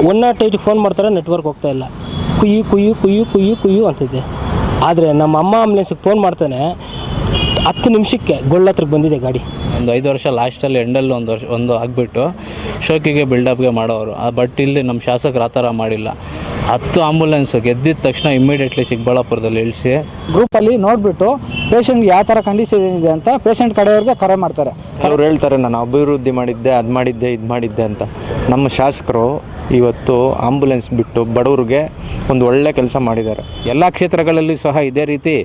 108 phone ಮಾಡ್ತಾರೆ, network ಹೋಗ್ತಾ ಇಲ್ಲ, ಕುಯ್ಯು ಕುಯ್ಯು ಕುಯ್ಯು ಕುಯ್ಯು ಕುಯ್ಯು ಅಂತಿದೆ. ಆದರೆ ನಮ್ಮ ಅಮ್ಮ ಆಂಬುಲೆನ್ಸಿಗೆ ಫೋನ್ ಮಾಡ್ತಾನೆ, 10 ನಿಮಿಷಕ್ಕೆ ಗೊಳ್ಳತ್ರಕ್ಕೆ ಬಂದಿದೆ ಗಾಡಿ. ಒಂದು 5 ವರ್ಷ ಲಾಸ್ಟಲ್ಲಿ ಎಂಡಲ್ಲಿ ಒಂದು ಆಗಿಬಿಟ್ಟು ಶೋಕಿಗೆ ಬಿಲ್ಡಪ್ಗೆ ಮಾಡೋರು. ಬಟ್ ಇಲ್ಲಿ ನಮ್ಮ ಶಾಸಕರು ಆ ಥರ ಮಾಡಿಲ್ಲ. 10 ಆಂಬುಲೆನ್ಸ್ ಗೆದ್ದಿದ ತಕ್ಷಣ ಇಮ್ಮಿಡಿಯೇಟ್ಲಿ ಚಿಕ್ಕಬಳ್ಳಾಪುರದಲ್ಲಿ ಇಳಿಸಿ ಗ್ರೂಪಲ್ಲಿ ನೋಡಿಬಿಟ್ಟು ಪೇಷಂಟ್ಗೆ ಯಾವ ಥರ ಕಂಡೀಷನ್ ಇದೆ ಅಂತ ಪೇಷಂಟ್ ಕಡೆಯವ್ರಿಗೆ ಕರೆ ಮಾಡ್ತಾರೆ. ಅವ್ರು ಹೇಳ್ತಾರೆ ನಾನು ಅಭಿವೃದ್ಧಿ ಮಾಡಿದ್ದೆ, ಅದು ಮಾಡಿದ್ದೆ, ಇದು ಮಾಡಿದ್ದೆ ಅಂತ. ನಮ್ಮ ಶಾಸಕರು ಇವತ್ತು ಆಂಬುಲೆನ್ಸ್ ಬಿಟ್ಟು ಬಡವ್ರಿಗೆ ಒಂದು ಒಳ್ಳೆ ಕೆಲಸ ಮಾಡಿದ್ದಾರೆ. ಎಲ್ಲ ಕ್ಷೇತ್ರಗಳಲ್ಲಿ ಸಹ ಇದೇ ರೀತಿ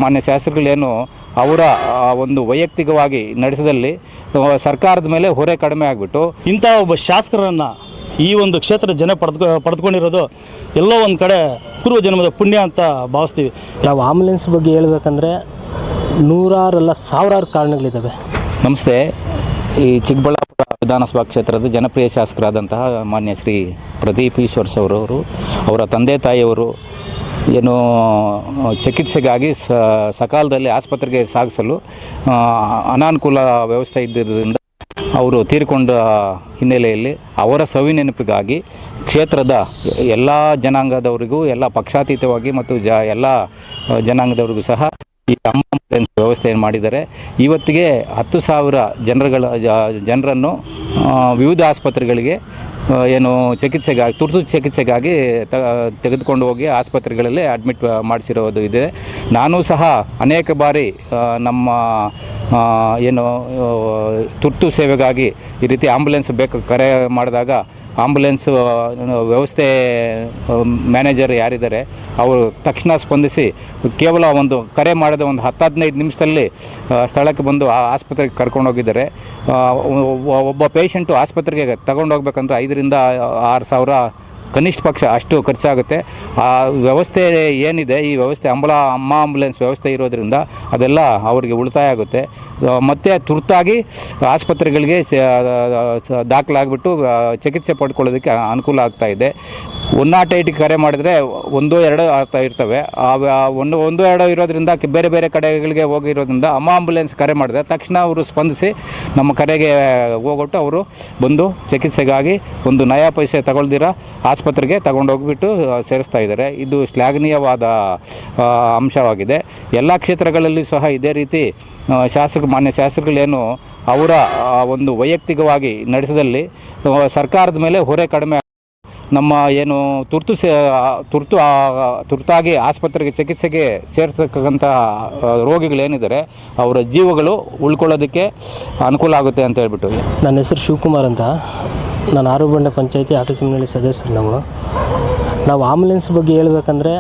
ಮಾನ್ಯ ಶಾಸಕರುಗಳೇನು ಅವರ ಒಂದು ವೈಯಕ್ತಿಕವಾಗಿ ನಡೆಸದಲ್ಲಿ ಸರ್ಕಾರದ ಮೇಲೆ ಹೊರೆ ಕಡಿಮೆ ಆಗಿಬಿಟ್ಟು ಇಂಥ ಒಬ್ಬ ಶಾಸಕರನ್ನು ಈ ಒಂದು ಕ್ಷೇತ್ರ ಜನ ಪಡೆದುಕೊಂಡಿರೋದು ಎಲ್ಲೋ ಒಂದು ಕಡೆ ಪೂರ್ವ ಜನ್ಮದ ಪುಣ್ಯ ಅಂತ ಭಾವಿಸ್ತೀವಿ. ನಾವು ಆಂಬುಲೆನ್ಸ್ ಬಗ್ಗೆ ಹೇಳ್ಬೇಕಂದ್ರೆ ನೂರಾರಲ್ಲ ಸಾವಿರಾರು ಕಾರಣಗಳಿದ್ದಾವೆ. ನಮಸ್ತೆ. ಈ ಚಿಕ್ಕಬಳ್ಳಾಪುರ ವಿಧಾನಸಭಾ ಕ್ಷೇತ್ರದ ಜನಪ್ರಿಯ ಶಾಸಕರಾದಂತಹ ಮಾನ್ಯ ಶ್ರೀ ಪ್ರದೀಪ್ ಈಶ್ವರ್ ಅವರವರು, ಅವರ ತಂದೆ ತಾಯಿಯವರು ಏನು ಚಿಕಿತ್ಸೆಗಾಗಿ ಸಕಾಲದಲ್ಲಿ ಆಸ್ಪತ್ರೆಗೆ ಸಾಗಿಸಲು ಅನಾನುಕೂಲ ವ್ಯವಸ್ಥೆ ಇದ್ದಿದ್ದರಿಂದ ಅವರು ತೀರಿಕೊಂಡ ಹಿನ್ನೆಲೆಯಲ್ಲಿ ಅವರ ಸವಿನೆನಪಿಗಾಗಿ ಕ್ಷೇತ್ರದ ಎಲ್ಲ ಜನಾಂಗದವರಿಗೂ, ಎಲ್ಲ ಪಕ್ಷಾತೀತವಾಗಿ ಮತ್ತು ಎಲ್ಲ ಜನಾಂಗದವರಿಗೂ ಸಹ ಈ ಆಂಬುಲೆನ್ಸ್ ವ್ಯವಸ್ಥೆಯನ್ನು ಮಾಡಿದ್ದಾರೆ. ಇವತ್ತಿಗೆ 10,000 ಜನರನ್ನು ವಿವಿಧ ಆಸ್ಪತ್ರೆಗಳಿಗೆ ಏನು ಚಿಕಿತ್ಸೆಗಾಗಿ, ತುರ್ತು ಚಿಕಿತ್ಸೆಗಾಗಿ ತೆಗೆದುಕೊಂಡು ಹೋಗಿ ಆಸ್ಪತ್ರೆಗಳಲ್ಲಿ ಅಡ್ಮಿಟ್ ಮಾಡಿಸಿರೋದು ಇದೆ. ನಾನು ಸಹ ಅನೇಕ ಬಾರಿ ನಮ್ಮ ಏನು ತುರ್ತು ಸೇವೆಗಾಗಿ ಈ ರೀತಿ ಆಂಬುಲೆನ್ಸ್ ಕರೆ ಮಾಡಿದಾಗ ಆಂಬುಲೆನ್ಸ್ ವ್ಯವಸ್ಥೆ ಮ್ಯಾನೇಜರ್ ಯಾರಿದ್ದಾರೆ ಅವರು ತಕ್ಷಣ ಸ್ಪಂದಿಸಿ ಕೇವಲ ಒಂದು ಕರೆ ಮಾಡಿದ ಒಂದು 10-15 ನಿಮಿಷದಲ್ಲಿ ಸ್ಥಳಕ್ಕೆ ಬಂದು ಆಸ್ಪತ್ರೆಗೆ ಕರ್ಕೊಂಡೋಗಿದ್ದಾರೆ. ಒಬ್ಬ ಪೇಷಂಟು ಆಸ್ಪತ್ರೆಗೆ ತಗೊಂಡೋಗ್ಬೇಕಂದ್ರೆ 5,000 to 6,000 ಕನಿಷ್ಠ ಪಕ್ಷ ಅಷ್ಟು ಖರ್ಚಾಗುತ್ತೆ. ಆ ವ್ಯವಸ್ಥೆ ಏನಿದೆ, ಈ ವ್ಯವಸ್ಥೆ ಅಮ್ಮ ಆಂಬುಲೆನ್ಸ್ ವ್ಯವಸ್ಥೆ ಇರೋದ್ರಿಂದ ಅದೆಲ್ಲ ಅವರಿಗೆ ಉಳಿತಾಯ ಆಗುತ್ತೆ. ಮತ್ತು ತುರ್ತಾಗಿ ಆಸ್ಪತ್ರೆಗಳಿಗೆ ದಾಖಲಾಗಿಬಿಟ್ಟು ಚಿಕಿತ್ಸೆ ಪಡ್ಕೊಳ್ಳೋದಕ್ಕೆ ಅನುಕೂಲ ಆಗ್ತಾಯಿದೆ. 108 ಕರೆ ಮಾಡಿದರೆ 1-2 ಆಗ್ತಾ ಇರ್ತವೆ. 1-2 ಇರೋದ್ರಿಂದ ಬೇರೆ ಬೇರೆ ಕಡೆಗಳಿಗೆ ಹೋಗಿರೋದ್ರಿಂದ ಅಮ್ಮ ಆಂಬುಲೆನ್ಸ್ ಕರೆ ಮಾಡಿದ್ರೆ ತಕ್ಷಣ ಅವರು ಸ್ಪಂದಿಸಿ ನಮ್ಮ ಕರೆಗೆ ಹೋಗೊಟ್ಟು ಅವರು ಬಂದು ಚಿಕಿತ್ಸೆಗಾಗಿ ಒಂದು ನಯಾ ಪೈಸೆ ತಗೊಳ್ದಿರ ಆಸ್ಪತ್ರೆಗೆ ತಗೊಂಡೋಗ್ಬಿಟ್ಟು ಸೇರಿಸ್ತಾ ಇದ್ದಾರೆ. ಇದು ಶ್ಲಾಘನೀಯವಾದ ಅಂಶವಾಗಿದೆ. ಎಲ್ಲ ಕ್ಷೇತ್ರಗಳಲ್ಲಿ ಸಹ ಇದೇ ರೀತಿ ಮಾನ್ಯ ಶಾಸಕರುಗಳೇನು ಅವರ ಒಂದು ವೈಯಕ್ತಿಕವಾಗಿ ನಡೆಸದಲ್ಲಿ ಸರ್ಕಾರದ ಮೇಲೆ ಹೊರೆ ಕಡಿಮೆ, ನಮ್ಮ ಏನು ತುರ್ತಾಗಿ ಆಸ್ಪತ್ರೆಗೆ ಚಿಕಿತ್ಸೆಗೆ ಸೇರಿಸತಕ್ಕಂಥ ರೋಗಿಗಳೇನಿದ್ದಾರೆ ಅವರ ಜೀವಗಳು ಉಳ್ಕೊಳ್ಳೋದಕ್ಕೆ ಅನುಕೂಲ ಆಗುತ್ತೆ ಅಂತ ಹೇಳ್ಬಿಟ್ಟು. ನನ್ನ ಹೆಸರು ಶಿವಕುಮಾರ್ ಅಂತ. ನಾನು ಆರುಬಂಡೆ ಪಂಚಾಯತಿ ಆಟಚಿಮನಹಳ್ಳಿ ಸದಸ್ಯರು. ನಾವು ಆಂಬುಲೆನ್ಸ್ ಬಗ್ಗೆ ಹೇಳ್ಬೇಕಂದ್ರೆ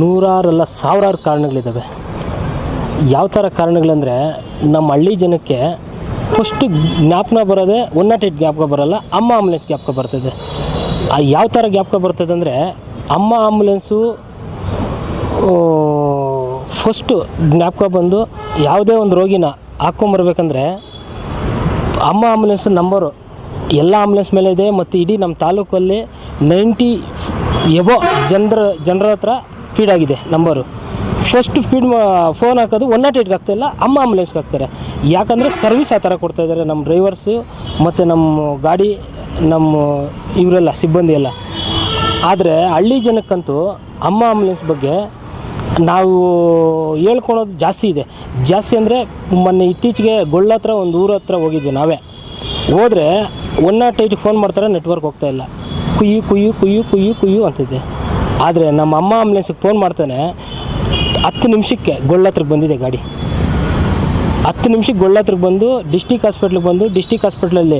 ನೂರಾರಲ್ಲ ಸಾವಿರಾರು ಕಾರಣಗಳಿದ್ದಾವೆ. ಯಾವ ಥರ ಕಾರಣಗಳಂದರೆ ನಮ್ಮ ಹಳ್ಳಿ ಜನಕ್ಕೆ ಫಸ್ಟು ಜ್ಞಾಪಕ ಬರೋದೇ 108 ಜ್ಞಾಪಕ ಬರೋಲ್ಲ, ಅಮ್ಮ ಆಂಬುಲೆನ್ಸ್ ಜ್ಞಾಪಕ ಬರ್ತದೆ. ಯಾವ ಥರ ಜ್ಞಾಪಕ ಬರ್ತದೆ ಅಂದರೆ ಅಮ್ಮ ಆಂಬುಲೆನ್ಸು ಫಸ್ಟು ಜ್ಞಾಪಕ ಬಂದು ಯಾವುದೇ ಒಂದು ರೋಗಿನ ಹಾಕ್ಕೊಂಬರ್ಬೇಕಂದ್ರೆ ಅಮ್ಮ ಆಂಬುಲೆನ್ಸ್ ನಂಬರು ಎಲ್ಲ ಆಂಬುಲೆನ್ಸ್ ಮೇಲೆ ಇದೆ. ಮತ್ತು ಇಡೀ ನಮ್ಮ ತಾಲೂಕಲ್ಲಿ 90 ಎಬೋ ಜನರ ಹತ್ರ ಫೀಡ್ ಆಗಿದೆ ನಂಬರು. ಫಸ್ಟ್ ಫೀಡ್ ಫೋನ್ ಹಾಕೋದು 108ಗೆ ಆಗ್ತಾಯಿಲ್ಲ, ಅಮ್ಮ ಆಂಬುಲೆನ್ಸ್ಗೆ ಹಾಕ್ತಾರೆ. ಯಾಕಂದರೆ ಸರ್ವಿಸ್ ಆ ಥರ ಕೊಡ್ತಾಯಿದ್ದಾರೆ ನಮ್ಮ ಡ್ರೈವರ್ಸು ಮತ್ತು ನಮ್ಮ ಗಾಡಿ, ನಮ್ಮ ಇವರೆಲ್ಲ ಸಿಬ್ಬಂದಿ ಎಲ್ಲ. ಆದರೆ ಹಳ್ಳಿ ಜನಕ್ಕಂತೂ ಅಮ್ಮ ಆಂಬುಲೆನ್ಸ್ ಬಗ್ಗೆ ನಾವು ಹೇಳ್ಕೊಳೋದು ಜಾಸ್ತಿ ಅಂದರೆ ಮೊನ್ನೆ ಇತ್ತೀಚೆಗೆ ಗೊಳ್ಳತ್ರ ಒಂದು ಊರ ಹತ್ರ ಹೋಗಿದ್ವಿ ನಾವೇ. ಹೋದರೆ 108 ಫೋನ್ ಮಾಡ್ತಾರೆ, ನೆಟ್ವರ್ಕ್ ಹೋಗ್ತಾಯಿಲ್ಲ, ಕುಯ್ಯು ಕುಯ್ಯು ಕುಯ್ಯು ಕುಯ್ಯು ಕುಯ್ಯು ಅಂತಿದೆ. ಆದರೆ ನಮ್ಮ ಅಮ್ಮ ಆಂಬುಲೆನ್ಸಿಗೆ ಫೋನ್ ಮಾಡ್ತಾನೆ, 10 ನಿಮಿಷಕ್ಕೆ ಗೊಳ್ಳತ್ರಕ್ಕೆ ಬಂದಿದೆ ಗಾಡಿ. 10 ನಿಮಿಷಕ್ಕೆ ಗೊಳ್ಳತ್ರಕ್ಕೆ ಬಂದು ಡಿಸ್ಟಿಕ್ ಹಾಸ್ಪಿಟ್ಲಿಗೆ ಬಂದು ಡಿಸ್ಟಿಕ್ ಹಾಸ್ಪಿಟ್ಲಲ್ಲಿ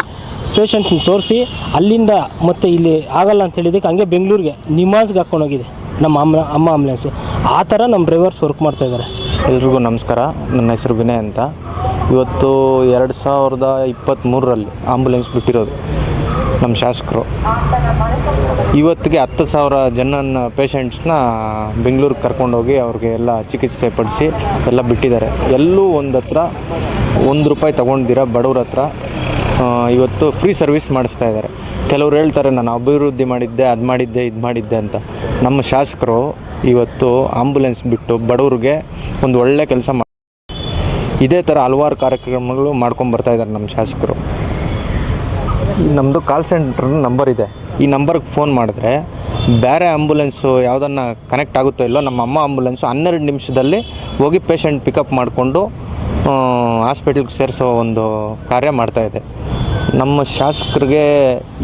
ಪೇಷಂಟ್ನ ತೋರಿಸಿ ಅಲ್ಲಿಂದ ಮತ್ತೆ ಇಲ್ಲಿ ಆಗಲ್ಲ ಅಂತ ಹೇಳಿದ್ದಕ್ಕೆ ಹಂಗೆ ಬೆಂಗಳೂರಿಗೆ ನಿಮಾಜ್ಗೆ ಹಾಕ್ಕೊಂಡೋಗಿದೆ ನಮ್ಮ ಅಮ್ಮ ಆಂಬುಲೆನ್ಸು. ಆ ಥರ ನಮ್ಮ ಡ್ರೈವರ್ಸ್ ವರ್ಕ್ ಮಾಡ್ತಾಯಿದ್ದಾರೆ. ಎಲ್ರಿಗೂ ನಮಸ್ಕಾರ. ನನ್ನ ಹೆಸರು ವಿನಯ್ ಅಂತ. ಇವತ್ತು 2023ರಲ್ಲಿ ಆಂಬುಲೆನ್ಸ್ ಬಿಟ್ಟಿರೋದು ನಮ್ಮ ಶಾಸಕರು. ಇವತ್ತಿಗೆ 10,000 ಪೇಷಂಟ್ಸ್ನ ಬೆಂಗಳೂರಿಗೆ ಕರ್ಕೊಂಡೋಗಿ ಅವ್ರಿಗೆ ಎಲ್ಲ ಚಿಕಿತ್ಸೆ ಪಡಿಸಿ ಎಲ್ಲ ಬಿಟ್ಟಿದ್ದಾರೆ. ಎಲ್ಲೂ ಒಂದು ಹತ್ರ ₹1 ತೊಗೊಂಡಿದ್ದೀರ ಬಡವ್ರ ಹತ್ರ ಇವತ್ತು ಫ್ರೀ ಸರ್ವಿಸ್ ಮಾಡಿಸ್ತಾ ಇದ್ದಾರೆ. ಕೆಲವ್ರು ಹೇಳ್ತಾರೆ ನಾನು ಅಭಿವೃದ್ಧಿ ಮಾಡಿದ್ದೆ, ಅದು ಮಾಡಿದ್ದೆ, ಇದು ಮಾಡಿದ್ದೆ ಅಂತ. ನಮ್ಮ ಶಾಸಕರು ಇವತ್ತು ಆಂಬುಲೆನ್ಸ್ ಬಿಟ್ಟು ಬಡವ್ರಿಗೆ ಒಂದು ಒಳ್ಳೆ ಕೆಲಸ ಇದೇ ಥರ ಹಲವಾರು ಕಾರ್ಯಕ್ರಮಗಳು ಮಾಡ್ಕೊಂಡು ಬರ್ತಾಯಿದ್ದಾರೆ ನಮ್ಮ ಶಾಸಕರು. ನಮ್ಮದು ಕಾಲ್ ಸೆಂಟ್ರ್ ನಂಬರ್ ಇದೆ, ಈ ನಂಬರ್ಗೆ ಫೋನ್ ಮಾಡಿದ್ರೆ ಬೇರೆ ಆ್ಯಂಬುಲೆನ್ಸು ಯಾವುದನ್ನು ಕನೆಕ್ಟ್ ಆಗುತ್ತೋ ಇಲ್ಲೋ ನಮ್ಮ ಅಮ್ಮ ಆ್ಯಂಬುಲೆನ್ಸು 12 ನಿಮಿಷದಲ್ಲಿ ಹೋಗಿ ಪೇಷಂಟ್ ಪಿಕಪ್ ಮಾಡಿಕೊಂಡು ಹಾಸ್ಪಿಟ್ಲಿಗೆ ಸೇರಿಸೋ ಒಂದು ಕಾರ್ಯ ಮಾಡ್ತಾಯಿದೆ. ನಮ್ಮ ಶಾಸಕರಿಗೆ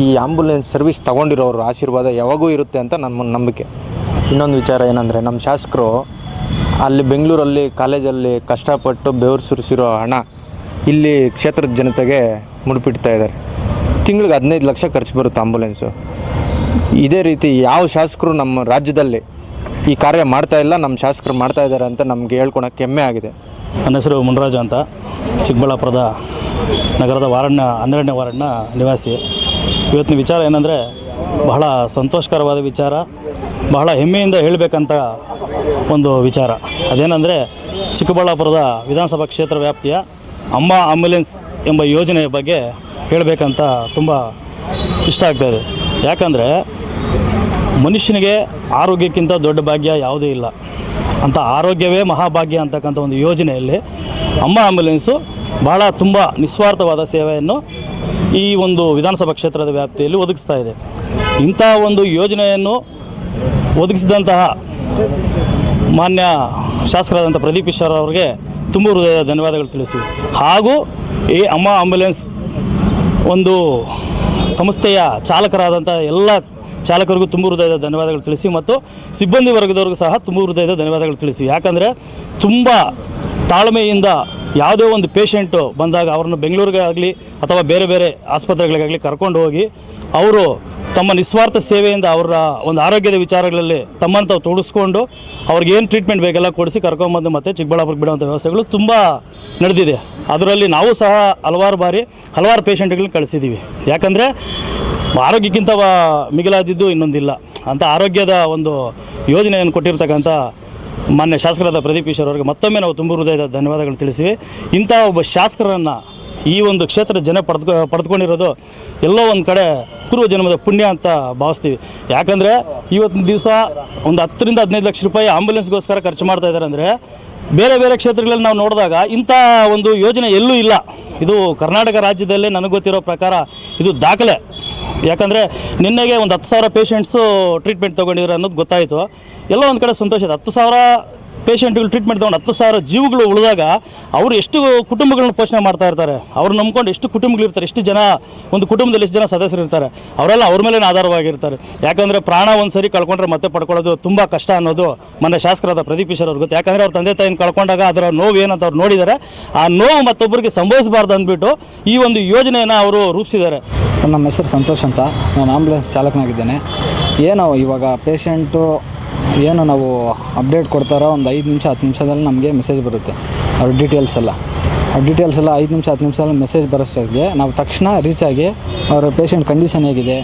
ಈ ಆ್ಯಂಬುಲೆನ್ಸ್ ಸರ್ವಿಸ್ ತೊಗೊಂಡಿರೋರು ಆಶೀರ್ವಾದ ಯಾವಾಗೂ ಇರುತ್ತೆ ಅಂತ ನಮ್ಮ ನಂಬಿಕೆ. ಇನ್ನೊಂದು ವಿಚಾರ ಏನಂದರೆ, ನಮ್ಮ ಶಾಸಕರು ಅಲ್ಲಿ ಬೆಂಗಳೂರಲ್ಲಿ ಕಾಲೇಜಲ್ಲಿ ಕಷ್ಟಪಟ್ಟು ಬೆವರು ಸುರಿಸಿರೋ ಹಣ ಇಲ್ಲಿ ಕ್ಷೇತ್ರದ ಜನತೆಗೆ ಮುಡಿಪಿಡ್ತಾ ಇದ್ದಾರೆ. ತಿಂಗಳಿಗೆ 15 ಲಕ್ಷ ಖರ್ಚು ಬರುತ್ತೆ ಆ್ಯಂಬುಲೆನ್ಸು. ಇದೇ ರೀತಿ ಯಾವ ಶಾಸಕರು ನಮ್ಮ ರಾಜ್ಯದಲ್ಲಿ ಈ ಕಾರ್ಯ ಮಾಡ್ತಾ ಇಲ್ಲ, ನಮ್ಮ ಶಾಸಕರು ಮಾಡ್ತಾ ಇದ್ದಾರೆ ಅಂತ ನಮಗೆ ಹೇಳ್ಕೊಳಕ್ಕೆ ಹೆಮ್ಮೆ ಆಗಿದೆ. ನನ್ನ ಹೆಸರು ಮುನ್ರಾಜು ಅಂತ, ಚಿಕ್ಕಬಳ್ಳಾಪುರದ ನಗರದ 12ನೇ ವಾರ್ಡ್ನ ನಿವಾಸಿ. ಇವತ್ತಿನ ವಿಚಾರ ಏನಂದರೆ ಬಹಳ ಸಂತೋಷಕರವಾದ ವಿಚಾರ, ಬಹಳ ಹೆಮ್ಮೆಯಿಂದ ಹೇಳಬೇಕಂತ ಒಂದು ವಿಚಾರ. ಅದೇನೆಂದರೆ ಚಿಕ್ಕಬಳ್ಳಾಪುರದ ವಿಧಾನಸಭಾ ಕ್ಷೇತ್ರ ವ್ಯಾಪ್ತಿಯ ಅಮ್ಮ ಆಂಬ್ಯುಲೆನ್ಸ್ ಎಂಬ ಯೋಜನೆಯ ಬಗ್ಗೆ ಹೇಳಬೇಕಂತ ತುಂಬ ಇಷ್ಟ ಆಗ್ತಾಯಿದೆ. ಯಾಕಂದರೆ ಮನುಷ್ಯನಿಗೆ ಆರೋಗ್ಯಕ್ಕಿಂತ ದೊಡ್ಡ ಭಾಗ್ಯ ಯಾವುದೇ ಇಲ್ಲ ಅಂತ, ಆರೋಗ್ಯವೇ ಮಹಾಭಾಗ್ಯ ಅಂತಕ್ಕಂಥ ಒಂದು ಯೋಜನೆಯಲ್ಲಿ ಅಮ್ಮ ಆಂಬ್ಯುಲೆನ್ಸು ಭಾಳ ತುಂಬ ನಿಸ್ವಾರ್ಥವಾದ ಸೇವೆಯನ್ನು ಈ ಒಂದು ವಿಧಾನಸಭಾ ಕ್ಷೇತ್ರದ ವ್ಯಾಪ್ತಿಯಲ್ಲಿ ಒದಗಿಸ್ತಾ ಇದೆ. ಇಂಥ ಒಂದು ಯೋಜನೆಯನ್ನು ಒದಗಿಸಿದಂತಹ ಮಾನ್ಯ ಶಾಸಕರಾದಂಥ ಪ್ರದೀಪ್ ಈಶ್ವರ್ ಅವರಿಗೆ ತುಂಬ ಹೃದಯದ ಧನ್ಯವಾದಗಳು ತಿಳಿಸಿ, ಹಾಗೂ ಈ ಅಮ್ಮ ಆಂಬ್ಯುಲೆನ್ಸ್ ಒಂದು ಸಂಸ್ಥೆಯ ಚಾಲಕರಾದಂಥ ಎಲ್ಲ ಚಾಲಕರಿಗೂ ತುಂಬ ಹೃದಯದ ಧನ್ಯವಾದಗಳು ತಿಳಿಸಿ, ಮತ್ತು ಸಿಬ್ಬಂದಿ ವರ್ಗದವ್ರಿಗೂ ಸಹ ತುಂಬ ಹೃದಯದ ಧನ್ಯವಾದಗಳು ತಿಳಿಸಿ. ಯಾಕಂದರೆ ತುಂಬ ತಾಳ್ಮೆಯಿಂದ ಯಾವುದೇ ಒಂದು ಪೇಷಂಟು ಬಂದಾಗ ಅವ್ರನ್ನ ಬೆಂಗಳೂರಿಗೆ ಆಗಲಿ ಅಥವಾ ಬೇರೆ ಬೇರೆ ಆಸ್ಪತ್ರೆಗಳಿಗಾಗಲಿ ಕರ್ಕೊಂಡು ಹೋಗಿ ಅವರು ತಮ್ಮ ನಿಸ್ವಾರ್ಥ ಸೇವೆಯಿಂದ ಅವರ ಒಂದು ಆರೋಗ್ಯದ ವಿಚಾರಗಳಲ್ಲಿ ತಮ್ಮನ್ನು ತಾವು ತೊಡಗಿಸ್ಕೊಂಡು ಅವ್ರಿಗೇನು ಟ್ರೀಟ್ಮೆಂಟ್ ಬೇಕೆಲ್ಲ ಕೊಡಿಸಿ ಕರ್ಕೊಂಬಂದು ಮತ್ತೆ ಚಿಕ್ಕಬಳ್ಳಾಪುರಕ್ಕೆ ಬಿಡುವಂಥ ವ್ಯವಸ್ಥೆಗಳು ತುಂಬ ನಡೆದಿದೆ. ಅದರಲ್ಲಿ ನಾವು ಸಹ ಹಲವಾರು ಪೇಷಂಟ್ಗಳನ್ನ ಕಳಿಸಿದ್ದೀವಿ. ಯಾಕಂದರೆ ಆರೋಗ್ಯಕ್ಕಿಂತ ಮಿಗಿಲಾದಿದ್ದು ಇನ್ನೊಂದಿಲ್ಲ ಅಂತ ಆರೋಗ್ಯದ ಒಂದು ಯೋಜನೆಯನ್ನು ಕೊಟ್ಟಿರ್ತಕ್ಕಂಥ ಮಾನ್ಯ ಶಾಸಕರಾದ ಪ್ರದೀಪ್ ಈಶ್ವರ್ ಅವರಿಗೆ ಮತ್ತೊಮ್ಮೆ ನಾವು ತುಂಬ ಹೃದಯದ ಧನ್ಯವಾದಗಳು ತಿಳಿಸಿವಿ. ಇಂಥ ಒಬ್ಬ ಶಾಸಕರನ್ನು ಈ ಒಂದು ಕ್ಷೇತ್ರ ಜನ ಪಡೆದುಕೊಂಡಿರೋದು ಎಲ್ಲೋ ಒಂದು ಕಡೆ ಪೂರ್ವ ಜನ್ಮದ ಪುಣ್ಯ ಅಂತ ಭಾವಿಸ್ತೀವಿ. ಯಾಕಂದರೆ ಇವತ್ತಿನ ದಿವಸ ಒಂದು 10ರಿಂದ 15 ಲಕ್ಷ ರೂಪಾಯಿ ಆಂಬ್ಯುಲೆನ್ಸ್ಗೋಸ್ಕರ ಖರ್ಚು ಮಾಡ್ತಾ ಇದ್ದಾರೆ ಅಂದರೆ, ಬೇರೆ ಬೇರೆ ಕ್ಷೇತ್ರಗಳಲ್ಲಿ ನಾವು ನೋಡಿದಾಗ ಇಂಥ ಒಂದು ಯೋಜನೆ ಎಲ್ಲೂ ಇಲ್ಲ. ಇದು ಕರ್ನಾಟಕ ರಾಜ್ಯದಲ್ಲೇ ನನಗೆ ಗೊತ್ತಿರೋ ಪ್ರಕಾರ ಇದು ದಾಖಲೆ. ಯಾಕಂದರೆ ನಿನ್ನೆಗೆ ಒಂದು 10,000 ಪೇಷಂಟ್ಸು ಟ್ರೀಟ್ಮೆಂಟ್ ತೊಗೊಂಡಿದ್ದಾರೆ ಅನ್ನೋದು ಗೊತ್ತಾಯಿತು. ಎಲ್ಲೋ ಒಂದು ಕಡೆ ಸಂತೋಷ ಇದೆ. 10,000 ಪೇಷಂಟ್ಗಳು ಟ್ರೀಟ್ಮೆಂಟ್ ತೊಗೊಂಡು 10,000 ಜೀವಗಳು ಉಳಿದಾಗ ಅವರು ಎಷ್ಟು ಕುಟುಂಬಗಳನ್ನ ಪೋಷಣೆ ಮಾಡ್ತಾ ಇರ್ತಾರೆ, ಅವ್ರು ನಂಬ್ಕೊಂಡು ಎಷ್ಟು ಕುಟುಂಬಗಳಿರ್ತಾರೆ, ಎಷ್ಟು ಜನ ಒಂದು ಕುಟುಂಬದಲ್ಲಿ ಎಷ್ಟು ಜನ ಸದಸ್ಯರು ಇರ್ತಾರೆ, ಅವರೆಲ್ಲ ಅವ್ರ ಮೇಲೆ ಆಧಾರವಾಗಿರ್ತಾರೆ. ಯಾಕಂದರೆ ಪ್ರಾಣ ಒಂದು ಸರಿ ಕಳ್ಕೊಂಡ್ರೆ ಮತ್ತೆ ಪಡ್ಕೊಳ್ಳೋದು ತುಂಬ ಕಷ್ಟ ಅನ್ನೋದು ಮೊನ್ನೆ ಶಾಸಕರಾದ ಪ್ರದೀಪ್ ಈಶ್ವರ್ ಅವ್ರಿಗೆ ಗೊತ್ತು. ಯಾಕಂದರೆ ಅವ್ರ ತಂದೆ ತಾಯಿನ ಕಳ್ಕೊಂಡಾಗ ಅದರ ನೋವು ಏನಂತ ಅವ್ರು ನೋಡಿದ್ದಾರೆ. ಆ ನೋವು ಮತ್ತೊಬ್ಬರಿಗೆ ಸಂಭವಿಸಬಾರ್ದು ಅಂದ್ಬಿಟ್ಟು ಈ ಒಂದು ಯೋಜನೆಯನ್ನು ಅವರು ರೂಪಿಸಿದ್ದಾರೆ. ಸರ್, ನಮ್ಮ ಹೆಸರು ಸಂತೋಷ್ ಅಂತ, ನಾನು ಆಂಬ್ಯುಲೆನ್ಸ್ ಚಾಲಕನಾಗಿದ್ದೇನೆ. ಏನು ಇವಾಗ ಪೇಷಂಟು ಏನು ನಾವು ಅಪ್ಡೇಟ್ ಕೊಡ್ತಾರೋ ಒಂದು 5 ನಿಮಿಷ 10 ನಿಮಿಷದಲ್ಲಿ ನಮಗೆ ಮೆಸೇಜ್ ಬರುತ್ತೆ. ಅವ್ರ ಡೀಟೇಲ್ಸ್ ಎಲ್ಲ 5 ನಿಮಿಷ 10 ನಿಮಿಷದಲ್ಲಿ ಮೆಸೇಜ್ ಬರೋಷ್ಟಿಗೆ ನಾವು ತಕ್ಷಣ ರೀಚ್ ಆಗಿ ಅವರ ಪೇಷಂಟ್ ಕಂಡೀಷನ್ ಹೇಗಿದೆ,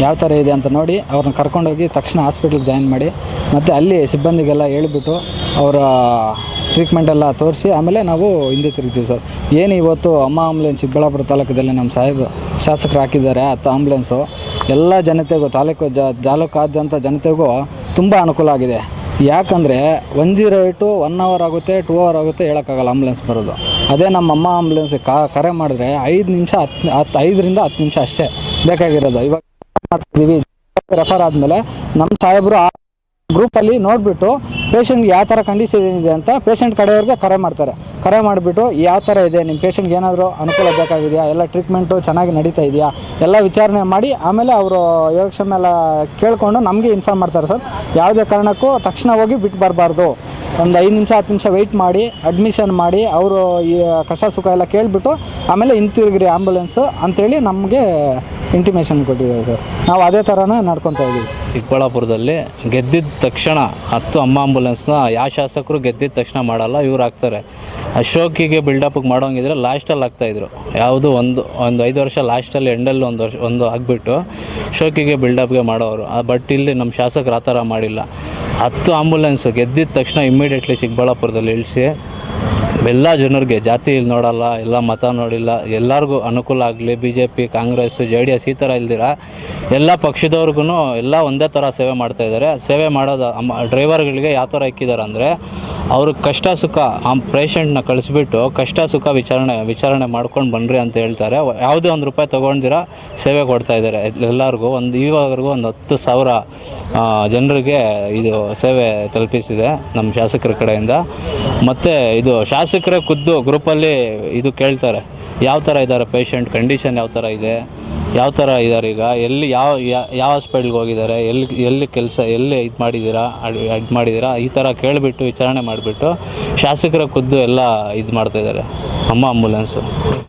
ಯಾವ ಥರ ಇದೆ ಅಂತ ನೋಡಿ ಅವ್ರನ್ನ ಕರ್ಕೊಂಡೋಗಿ ತಕ್ಷಣ ಹಾಸ್ಪಿಟ್ಲಿಗೆ ಜಾಯಿನ್ ಮಾಡಿ, ಮತ್ತು ಅಲ್ಲಿ ಸಿಬ್ಬಂದಿಗೆಲ್ಲ ಹೇಳಿಬಿಟ್ಟು ಅವರ ಟ್ರೀಟ್ಮೆಂಟೆಲ್ಲ ತೋರಿಸಿ ಆಮೇಲೆ ನಾವು ಹಿಂದೆ ತಿರುಗ್ತೀವಿ ಸರ್. ಏನು ಇವತ್ತು ಅಮ್ಮ ಆಂಬ್ಯುಲೆನ್ಸ್ ಚಿಕ್ಕಬಳ್ಳಾಪುರ ತಾಲೂಕದಲ್ಲಿ ನಮ್ಮ ಶಾಸಕರು ಹಾಕಿದ್ದಾರೆ. ಆ ಆಂಬ್ಯುಲೆನ್ಸು ಎಲ್ಲ ಜನತೆಗೂ ತಾಲೂಕಾದ್ಯಂತ ಜನತೆಗೂ ತುಂಬ ಅನುಕೂಲ ಆಗಿದೆ. ಯಾಕಂದರೆ 108 1 ಅವರ್ ಆಗುತ್ತೆ, 2 ಅವರ್ ಆಗುತ್ತೆ, ಹೇಳೋಕ್ಕಾಗಲ್ಲ ಆಂಬ್ಯುಲೆನ್ಸ್ ಬರೋದು. ಅದೇ ನಮ್ಮ ಅಮ್ಮ ಆಂಬ್ಯುಲೆನ್ಸ್ ಕರೆ ಮಾಡಿದ್ರೆ 5 ನಿಮಿಷ 5ರಿಂದ 10 ನಿಮಿಷ ಅಷ್ಟೇ ಬೇಕಾಗಿರೋದು. ಇವಾಗ ಮಾಡ್ತಿದ್ದೀವಿ, ರೆಫರ್ ಆದಮೇಲೆ ನಮ್ಮ ಸಾಹೇಬರು ಆ ಗ್ರೂಪಲ್ಲಿ ನೋಡಿಬಿಟ್ಟು ಪೇಷಂಟ್ಗೆ ಯಾವ ಥರ ಕಂಡೀಷನ್ ಇದೆ ಅಂತ ಪೇಷಂಟ್ ಕಡೆಯವ್ರಿಗೆ ಕರೆ ಮಾಡ್ತಾರೆ. ಕರೆ ಮಾಡಿಬಿಟ್ಟು ಯಾವ ಥರ ಇದೆ, ನಿಮ್ಮ ಪೇಷಂಟ್ಗೆ ಏನಾದರೂ ಅನುಕೂಲ ಬೇಕಾಗಿದೆಯಾ, ಎಲ್ಲ ಟ್ರೀಟ್ಮೆಂಟು ಚೆನ್ನಾಗಿ ನಡೀತಾ ಇದೆಯಾ, ಎಲ್ಲ ವಿಚಾರಣೆ ಮಾಡಿ ಆಮೇಲೆ ಅವರು ಯೋಗಕ್ಷೇಮ ಎಲ್ಲ ಕೇಳಿಕೊಂಡು ನಮಗೆ ಇನ್ಫಾರ್ಮ್ ಮಾಡ್ತಾರೆ ಸರ್. ಯಾವುದೇ ಕಾರಣಕ್ಕೂ ತಕ್ಷಣ ಹೋಗಿ ಬಿಟ್ಟು ಬರಬಾರ್ದು. ಒಂದು 5 ನಿಮಿಷ 10 ನಿಮಿಷ ವೆಯ್ಟ್ ಮಾಡಿ ಅಡ್ಮಿಷನ್ ಮಾಡಿ ಅವರು ಈ ಕಷ್ಟ ಸುಖ ಎಲ್ಲ ಕೇಳಿಬಿಟ್ಟು ಆಮೇಲೆ ಹಿಂತಿರುಗ್ರಿ ಆಂಬ್ಯುಲೆನ್ಸು ಅಂಥೇಳಿ ನಮಗೆ ಇಂಟಿಮೇಷನ್ ಕೊಟ್ಟಿದ್ದಾರೆ ಸರ್. ನಾವು ಅದೇ ಥರನೇ ನಡ್ಕೊತಾ ಇದ್ದೀವಿ. ಚಿಕ್ಕಬಳ್ಳಾಪುರದಲ್ಲಿ ಗೆದ್ದಿದ್ದ ತಕ್ಷಣ 10 ಅಮ್ಮ ಆಂಬುಲೆನ್ಸ್ನ ಯಾವ ಶಾಸಕರು ಗೆದ್ದಿದ್ದ ತಕ್ಷಣ ಮಾಡಲ್ಲ, ಇವ್ರು ಹಾಕ್ತಾರೆ. ಅಶೋಕಿಗೆ ಬಿಲ್ಡಪ್ಗೆ ಮಾಡೋಂಗಿದ್ರೆ ಲಾಸ್ಟಲ್ಲಿ ಹಾಕ್ತಾಯಿದ್ರು. ಯಾವುದು ಒಂದು 5 ವರ್ಷ ಲಾಸ್ಟಲ್ಲಿ ಎಂಡಲ್ಲಿ ಒಂದು ಆಗಿಬಿಟ್ಟು ಶೋಕಿಗೆ ಬಿಲ್ಡಪ್ಗೆ ಮಾಡೋರು. ಬಟ್ ಇಲ್ಲಿ ನಮ್ಮ ಶಾಸಕರು ಆ ಥರ ಮಾಡಿಲ್ಲ. 10 ಆಂಬುಲೆನ್ಸು ಗೆದ್ದಿದ್ದ ತಕ್ಷಣ ಇಮ್ಮಿಡಿಯೇಟ್ಲಿ ಚಿಕ್ಕಬಳ್ಳಾಪುರದಲ್ಲಿ ಇಳಿಸಿ ಎಲ್ಲ ಜನರಿಗೆ ಜಾತಿ ನೋಡಲ್ಲ, ಎಲ್ಲ ಮತ ನೋಡಿಲ್ಲ, ಎಲ್ಲರಿಗೂ ಅನುಕೂಲ ಆಗಲಿ. BJP, ಕಾಂಗ್ರೆಸ್, JDS ಈ ಥರ ಇಲ್ದಿರ ಎಲ್ಲ ಪಕ್ಷದವ್ರಿಗೂ ಎಲ್ಲ ಒಂದೇ ಥರ ಸೇವೆ ಮಾಡ್ತಾಯಿದ್ದಾರೆ. ಸೇವೆ ಮಾಡೋದು ಡ್ರೈವರ್ಗಳಿಗೆ ಯಾವ ಥರ ಇಕ್ಕಿದ್ದಾರೆ ಅಂದರೆ ಅವ್ರಿಗೆ ಕಷ್ಟ ಸುಖ ಆ ಪೇಷಂಟ್ನ ಕಳಿಸ್ಬಿಟ್ಟು ಕಷ್ಟ ಸುಖ ವಿಚಾರಣೆ ಮಾಡ್ಕೊಂಡು ಬನ್ನಿರಿ ಅಂತ ಹೇಳ್ತಾರೆ. ಯಾವುದೇ ಒಂದು ರೂಪಾಯಿ ತೊಗೊಂಡಿರ ಸೇವೆ ಕೊಡ್ತಾ ಇದ್ದಾರೆ ಎಲ್ಲರಿಗೂ. ಇವಾಗವರೆಗೂ ಒಂದು 10,000 ಜನರಿಗೆ ಇದು ಸೇವೆ ತಲುಪಿಸಿದೆ ನಮ್ಮ ಶಾಸಕರ ಕಡೆಯಿಂದ. ಮತ್ತು ಇದು ಶಾಸಕರೇ ಖುದ್ದು ಗ್ರೂಪಲ್ಲಿ ಇದು ಕೇಳ್ತಾರೆ, ಯಾವ ಥರ ಇದ್ದಾರೆ ಪೇಷಂಟ್, ಕಂಡೀಷನ್ ಯಾವ ಥರ ಇದೆ, ಯಾವ ಥರ ಇದ್ದಾರೆ, ಈಗ ಎಲ್ಲಿ ಯಾವ ಹಾಸ್ಪಿಟ್ಲ್ಗೆ ಹೋಗಿದ್ದಾರೆ, ಎಲ್ಲಿ ಕೆಲಸ ಎಲ್ಲಿ ಇದು ಮಾಡಿದ್ದೀರಾ ಈ ಥರ ಕೇಳಿಬಿಟ್ಟು ವಿಚಾರಣೆ ಮಾಡಿಬಿಟ್ಟು ಶಾಸಕರ ಖುದ್ದು ಎಲ್ಲ ಇದು ಮಾಡ್ತಾಯಿದ್ದಾರೆ ಅಮ್ಮ ಆಂಬುಲೆನ್ಸು.